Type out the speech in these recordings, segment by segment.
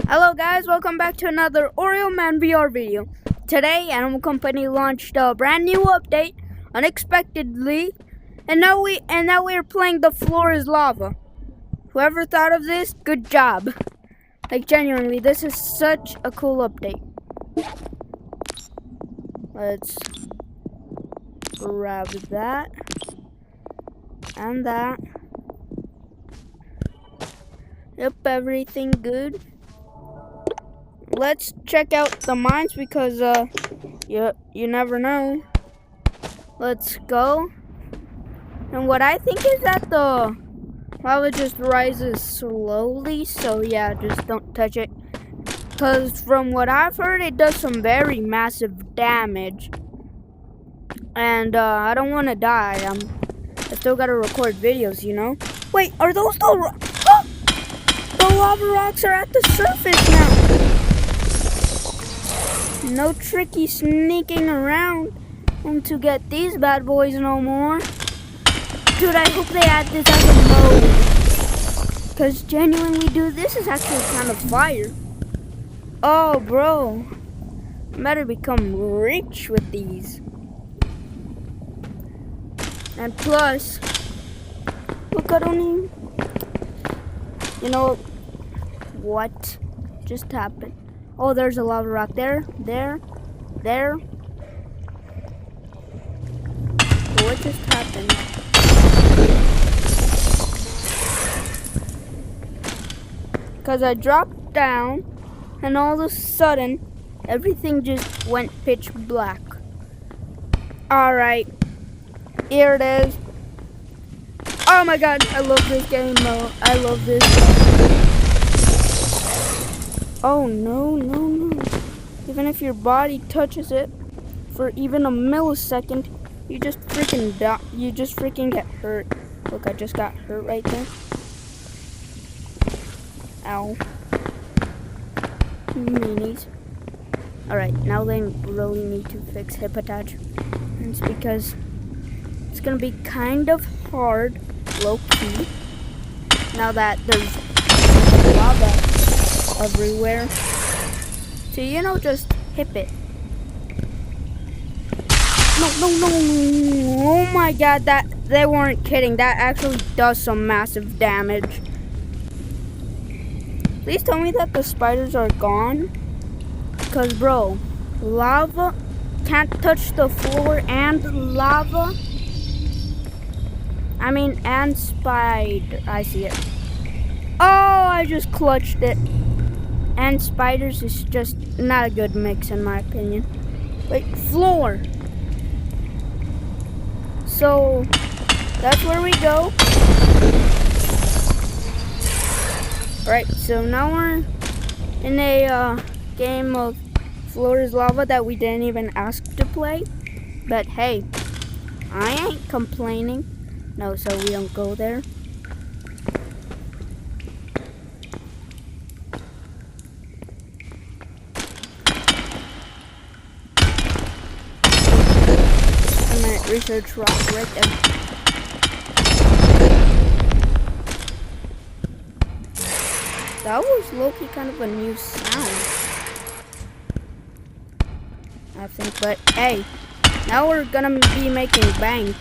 Hello guys, welcome back to another Oreo Man VR video. Today, Animal Company launched a brand new update unexpectedly, and now we're playing The Floor is Lava. Whoever thought of this, good job. Like genuinely, this is such a cool update. Let's grab that and that. Yep, everything good. Let's check out the mines because you never know. Let's go. And what I think is that the lava just rises slowly, so yeah, just don't touch it. Because from what I've heard, it does some very massive damage. And I don't want to die. I still gotta record videos, you know? Wait, are those the lava rocks are at the surface now. No tricky sneaking around to get these bad boys no more. Dude, I hope they add this as a mode. Because genuinely, dude, this is actually kind of fire. Oh, bro. I better become rich with these. And plus, look, I don't even... You know, what just happened? Oh, there's a lava rock there. What just happened? Because I dropped down, and all of a sudden, everything just went pitch black. Alright, here it is. Oh my god, I love this game mode. I love this game. Oh no. Even if your body touches it for even a millisecond, you just freaking die. You just freaking get hurt. Look, I just got hurt right there. Ow. Meanies. Alright, now they really need to fix Hippotage. And it's because it's gonna be kind of hard, low-key, now that there's lava everywhere. So, you know, just hip it. No. Oh my god, they weren't kidding. That actually does some massive damage. Please tell me that the spiders are gone. Because, bro, lava can't touch the floor and lava. I mean, and spider. I see it. Oh, I just clutched it. And spiders is just not a good mix in my opinion. Wait, floor. So, that's where we go. Alright, so now we're in a game of Floor is Lava that we didn't even ask to play. But hey, I ain't complaining. No, so we don't go there. Research rock right there. That was low-key kind of a new sound, I think, but hey, now we're gonna be making bank.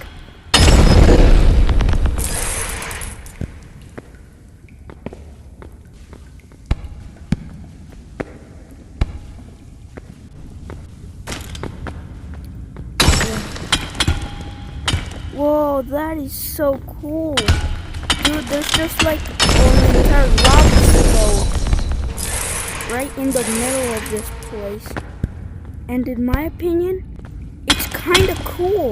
Whoa, that is so cool. Dude, there's just like an entire lava flow right in the middle of this place. And in my opinion, it's kind of cool.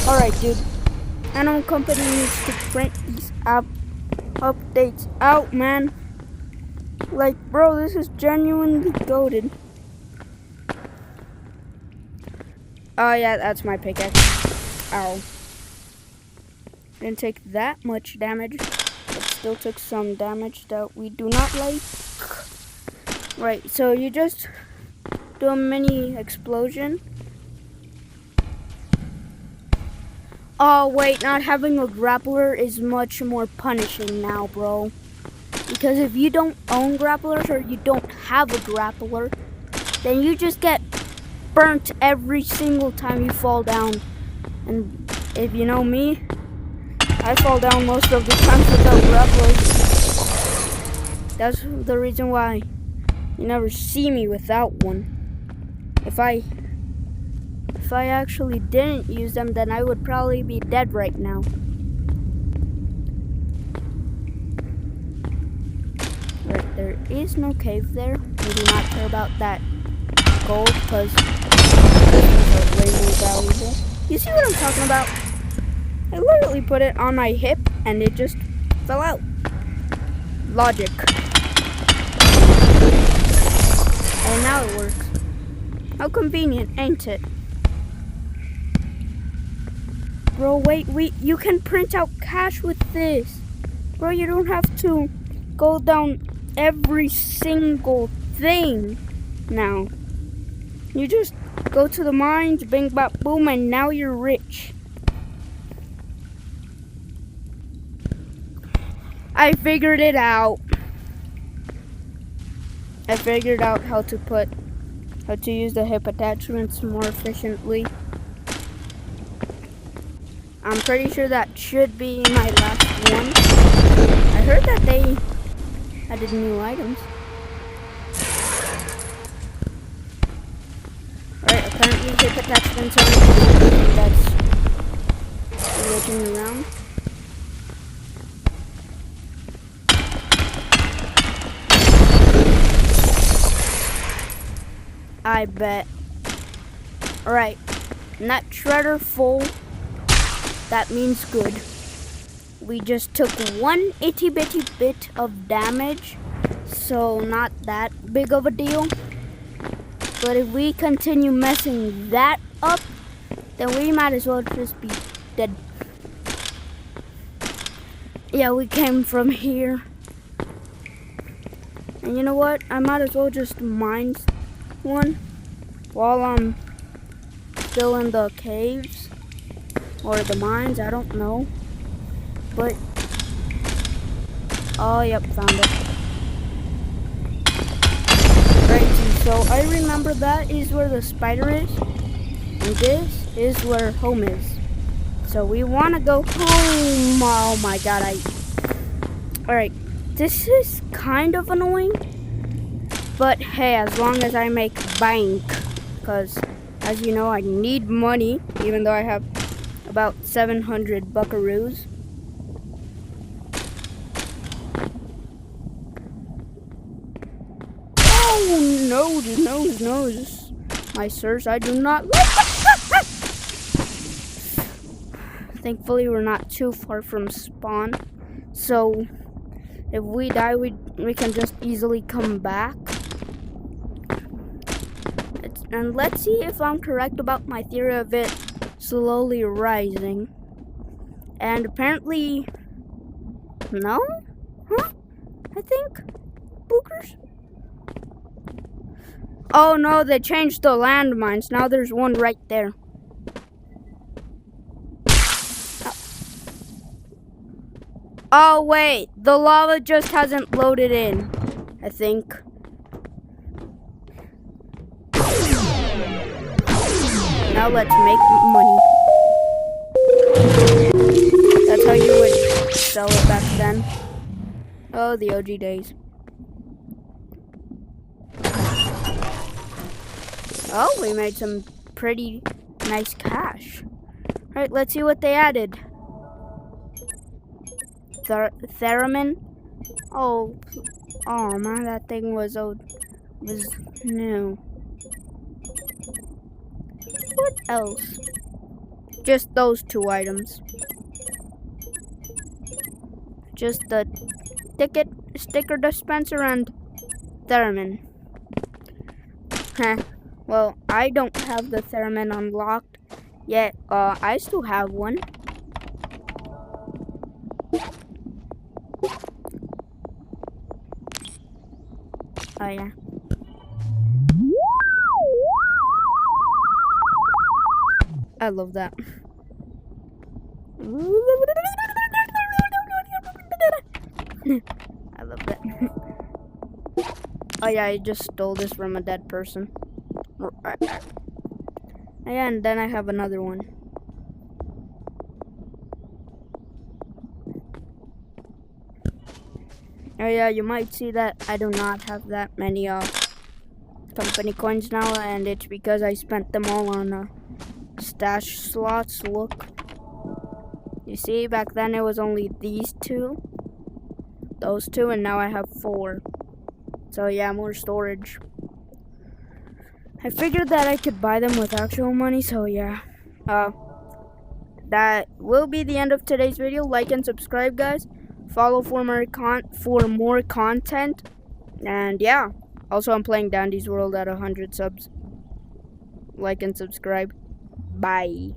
Alright, dude. Animal Company needs to print these updates out, man. Like, bro, this is genuinely goated. Oh yeah, that's my pickaxe. Ow. Didn't take that much damage, but still took some damage that we do not like. Right, so you just do a mini explosion. Oh wait, not having a grappler is much more punishing now, bro. Because if you don't own grapplers or you don't have a grappler, then you just get burnt every single time you fall down. And if you know me, I fall down most of the time without grapplers. That's the reason why you never see me without one. If I actually didn't use them, then I would probably be dead right now. Right, there is no cave there. We do not care about that gold because those are way more valuable. You see what I'm talking about? I literally put it on my hip and it just fell out. Logic. And now it works. How convenient, ain't it? Bro, wait, you can print out cash with this. Bro, you don't have to go down every single thing now. You just go to the mines, bing bop boom, and now you're rich. I figured it out. I figured out how to use the hip attachments more efficiently. I'm pretty sure that should be my last one. I heard that they added new items. Alright, apparently hip attachments are something that's looking around. I bet. Alright, nut shredder full. That means good. We just took one itty bitty bit of damage, so not that big of a deal. But if we continue messing that up, then we might as well just be dead. Yeah, we came from here. And you know what? I might as well just mine one while I'm still in the caves. Or the mines, I don't know. But, oh, yep, found it. Right, so I remember that is where the spider is. And this is where home is. So we want to go home. Oh my god, Alright, this is kind of annoying. But hey, as long as I make bank. Because, as you know, I need money. Even though I have about 700 buckaroos. Oh no, my sirs, I do not like that. Thankfully, we're not too far from spawn, so if we die, we can just easily come back. And let's see if I'm correct about my theory of it slowly rising. And apparently, no? Huh? I think bookers. Oh no, they changed the landmines. Now there's one right there. Oh wait, the lava just hasn't loaded in, I think. Now let's make money. That's how you would sell it back then. Oh, the OG days. Oh, we made some pretty nice cash. Alright, let's see what they added. Theremin. Oh man, that thing was new. What else? Just those two items. Just the sticker dispenser and Theremin. Heh. Well, I don't have the Theremin unlocked yet. I still have one. Oh yeah. I love that. I love that. Oh yeah, I just stole this from a dead person. And then I have another one. Oh yeah, you might see that I do not have that many company coins now, and it's because I spent them all on stash slots. Look, you see, back then it was only these two, those two, and now I have 4. So yeah, more storage. I figured that I could buy them with actual money, so yeah. That will be the end of today's video. Like and subscribe, guys. Follow for more content. And yeah. Also, I'm playing Dandy's World at 100 subs. Like and subscribe. Bye.